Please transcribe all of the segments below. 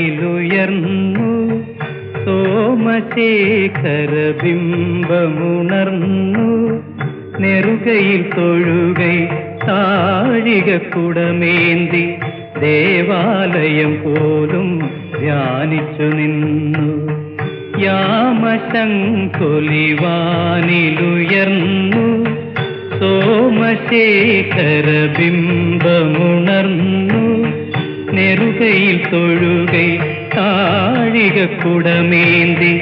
യാമശംഖുലിവാനിലുയർന്നു സോമശേഖര ബിംബമുണർന്നു നെറുകയിൽ തൊഴുകൈ താഴികക്കുടമേന്തി ദേവാലയം പോലും ധ്യാനിച്ചു നിന്നു. യാമശംഖുലിവാനിലുയർന്നു സോമശേഖര ബിംബമുണർന്നു നെറുകയിൽ തൊഴുകൈ താഴികക്കുടമേന്തി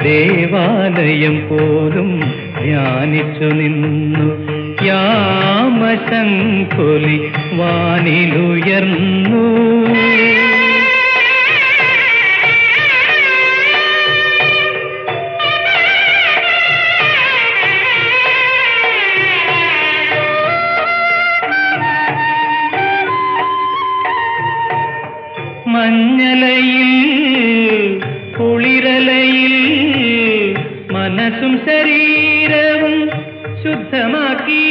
ദേവാലയം പോലും ധ്യാനിച്ചു നിന്നു. യാമശംഖുലി വാനിലുയർന്നു. മഞ്ഞലയിൽ കുളിരലയിൽ മനസ്സും ശരീരവും ശുദ്ധമാക്കി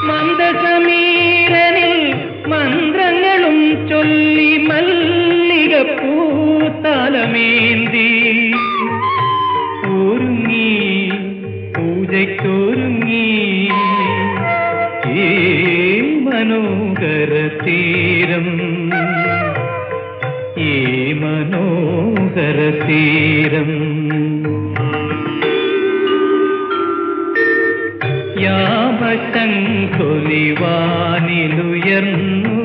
മന്ദസമീരനിൽ മന്ത്രങ്ങളും ചൊല്ലി മല്ലികപ്പൂത്താലമേന്തി ഒരുങ്ങി പൂജയ്ക്കൊരുങ്ങി ഈ മനോഹര തീരം ഈ മനോഹര തീരം. യാമശംഖുലിവാനിലുയർന്നു.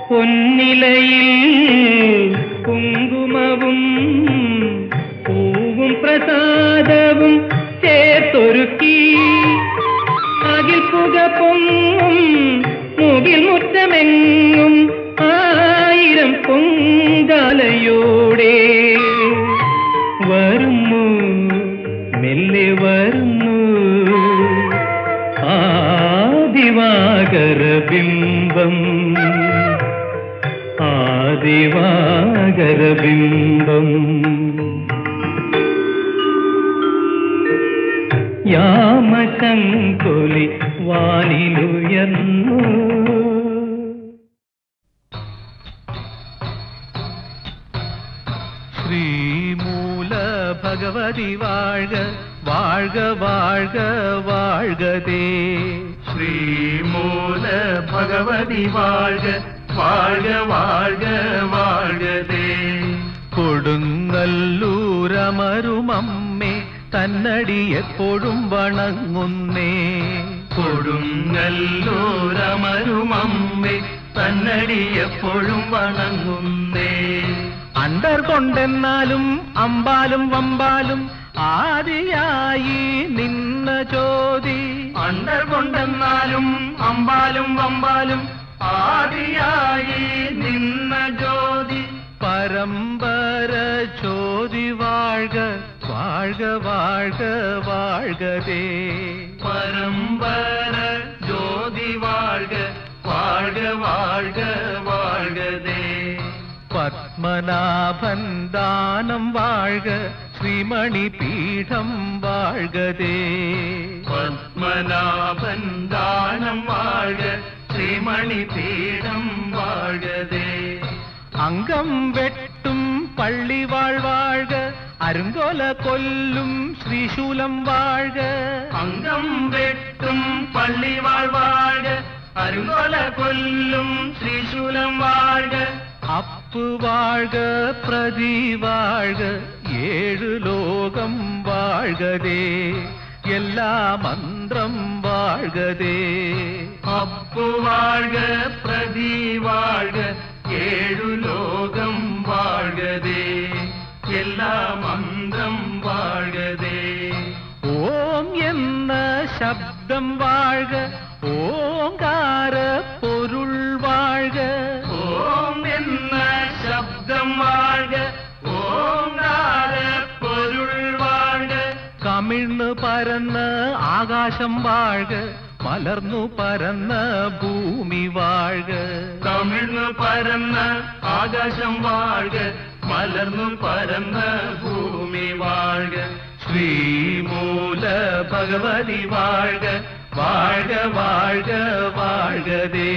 പൊന്നിലയിൽ കുങ്കുമവും പൂവും പ്രസാദവും ചേർത്തൊരുക്കി അകിൽ പുക പൊങ്ങും മുകിൽ മുറ്റ മാലയോടെ വരുന്നു, മെല്ലെ വരുന്നു ആദിവാകരബിംബം, ആദിവാകരബിംബം. യാമശങ്കുലി വാനിലുയർന്നു. ശ്രീമൂല ഭഗവതി വാഴ്ക വാഴ്ക വാഴ്ക വാഴ്കതേ. ശ്രീമൂല ഭഗവതി വാഴ്ക വാഴ്ക വാഴ്ക വാഴ്കതേ. കൊടുങ്ങല്ലൂരമരുമമ്മേ തന്നടി എപ്പോഴും വണങ്ങുന്നേ. കൊടുങ്ങല്ലൂരമരുമമ്മേ തന്നടി എപ്പോഴും വണങ്ങുന്നേ. അണ്ടർ കൊണ്ടെന്നാലും അമ്പാലും വമ്പാലും ആദിയായി നിന്ന ജ്യോതി. അണ്ടർ കൊണ്ടെന്നാലും അമ്പാലും വമ്പാലും ആദിയായി നിന്ന ജ്യോതി. പരമ്പര ജ്യോതി വാഴ്ക വാഴ്ക വാഴ്ക വാഴ്കതേ. പരമ്പര ജ്യോതി വാഴ്ക വാഴ്ക വാഴ്ക വാഴ്കതേ. പത്മനാഭൻ ദാനം വാഴ്ക ശ്രീമണി പീഠം വാഴ്കതേ. പത്മനാഭൻ ദാനം വാഴ്ക ശ്രീമണി പീഠം വാഴ്കതേ. അംഗം വെട്ടും പള്ളി വാഴ്വാഴ്ക അരുങ്കോല കൊല്ലും ശ്രീശൂലം വാഴ്ക. അംഗം വെട്ടും പള്ളി വാഴ്വാഴ്ക അരുങ്കോല കൊല്ലും ശ്രീശൂലം വാഴ്ക. അപ്പ് വാഴ്ക പ്രതി വാഴ്ക ഏഴു ലോകം വാഴ്കതേ. എല്ലാ മന്ത്രം വാഴ്കതേ. അപ്പു വാഴ്ക പ്രതി വാഴ്ക ഏഴു ലോകം വാഴ്കതേ. എല്ലാ മന്ത്രം വാഴ്കതേ. ഓം എന്ന ശബ്ദം വാഴ്ക ഓംകാര പൊരുൾ വാഴ്ക. ഓം എന്ന ശബ്ദം വാഴ്ക ഓംകാര പൊരുൾ വാഴ്ക. കമിഴ്ന്നു പരന്ന് ആകാശം വാഴ്ക മലർന്നു പരന്ന ഭൂമി വാഴ്ക. കമിഴ്ന്നു പരന്ന് ആകാശം വാഴ്ക മലർന്നു പരന്ന ഭൂമി വാഴ്ക. ശ്രീമൂല ഭഗവതി വാഴ്ക വാഴ്ക വാഴ്ക വാഴ്കതേ.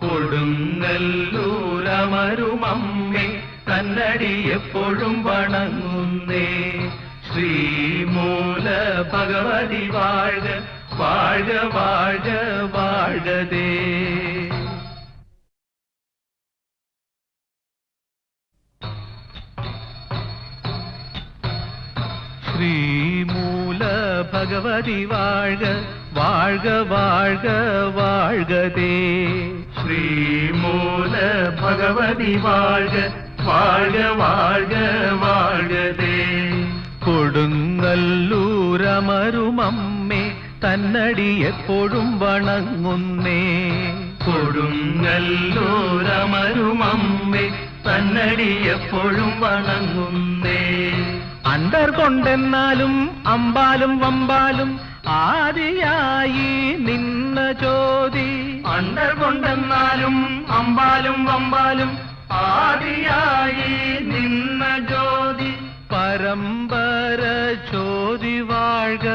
കൊടുങ്ങല്ലൂരമരുമമ്മേ തന്നടി എപ്പോഴും വണങ്ങുന്നേ. ശ്രീമൂല ഭഗവതി വാഴ്ക വാഴ്ക വാഴ്ക വാഴ്കതേ. ശ്രീമൂല ഭഗവതി വാഴ്ക വാഴ്ക വാഴ്ക വാഴ്കതേ. ശ്രീമൂല ഭഗവതി വാഴ്ക വാഴ്ക വാഴ്ക വാഴ്കതേ. കൊടുങ്ങല്ലൂരമരുമമ്മേ തന്നടി എപ്പോഴും വണങ്ങുന്നേ. കൊടുങ്ങല്ലൂരമരുമമ്മേ തന്നടി എപ്പോഴും വണങ്ങുന്നേ. അണ്ടർ കൊണ്ടെന്നാലും അമ്പാലും വമ്പാലും ആദിയായി നിന്ന ജ്യോതി. അണ്ടർ കൊണ്ടെന്നാലും അമ്പാലും വമ്പാലും ആദിയായി നിന്ന ജ്യോതി. പരമ്പര ജ്യോതി വാഴ്ക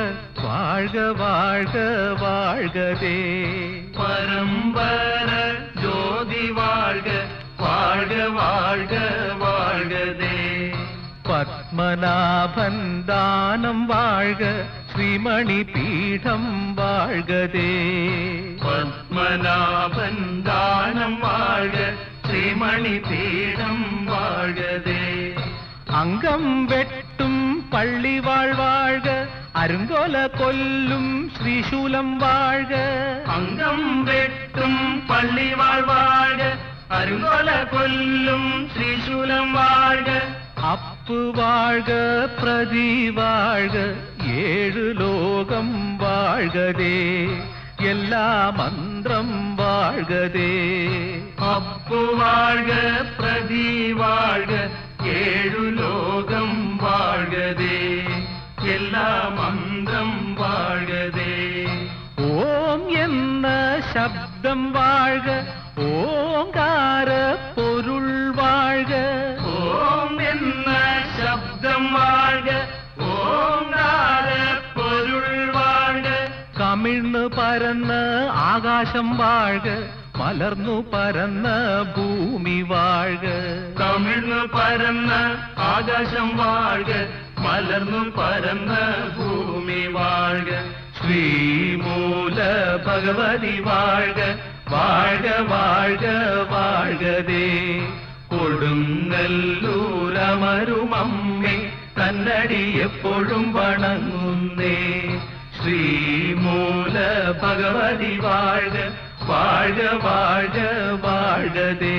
വാഴ്ക വാഴ്ക വാഴ്കതേ. പരമ്പര ജ്യോതി വാഴ്ക വാഴ്ക വാഴ്ക വാഴ്കതേ. പത്മനാഭൻ ദാനം വാഴ്ക ശ്രീമണി പീഠം വാഴ്കതേ. പത്മനാഭൻ ദാനം വാഴ്ക ശ്രീമണി പീഠം വാഴ്കതേ. അംഗം വെട്ടും പള്ളി വാഴ്വാഴ്ക അരുങ്കോല കൊല്ലും ശ്രീശൂലം വാഴ്ക. അംഗം വെട്ടും പള്ളി വാഴ്വാഴ്ക അരുങ്കോല കൊല്ലും ശ്രീശൂലം വാഴ്ക. അപ്പ് വാഴ്ക പ്രതി വാഴ്ക ഏഴു ലോകം വാഴ്കതേ. എല്ലാ മന്ത്രം വാഴ്കതേ. പ്രഭു വാഴ്ക പ്രതി വാഴ്ക ഏഴു ലോകം വാഴ്കതേ എല്ലാ മന്ത്രം വാഴ്കതേ ഓം എന്ന ശബ്ദം വാഴ്ക ഓങ്കാര പൊരുൾ വാഴ്ക ഓം എന്ന ശബ്ദം വാഴ്ക ഓങ്കാര പൊരുൾ വാഴ്ക കമിഴ്ന്നു പരന്ന് ആകാശം വാഴ്ക മലർന്നു പരന്ന ഭൂമി വാഴ്ക കമിഴ്ന്നു പരന്ന ആകാശം വാഴ്ക മലർന്നു പരന്ന ഭൂമി വാഴ്ക ശ്രീമൂല ഭഗവതി വാഴ്ക വാഴ്ക വാഴ്ക വാഴ്കതേ കൊടുങ്ങല്ലൂരമരുമമ്മേ തന്നടി എപ്പോഴും വണങ്ങുന്നേ ശ്രീമൂല ഭഗവതി വാഴ്ക വാഴ്ക വാഴ്ക വാഴ്കതേ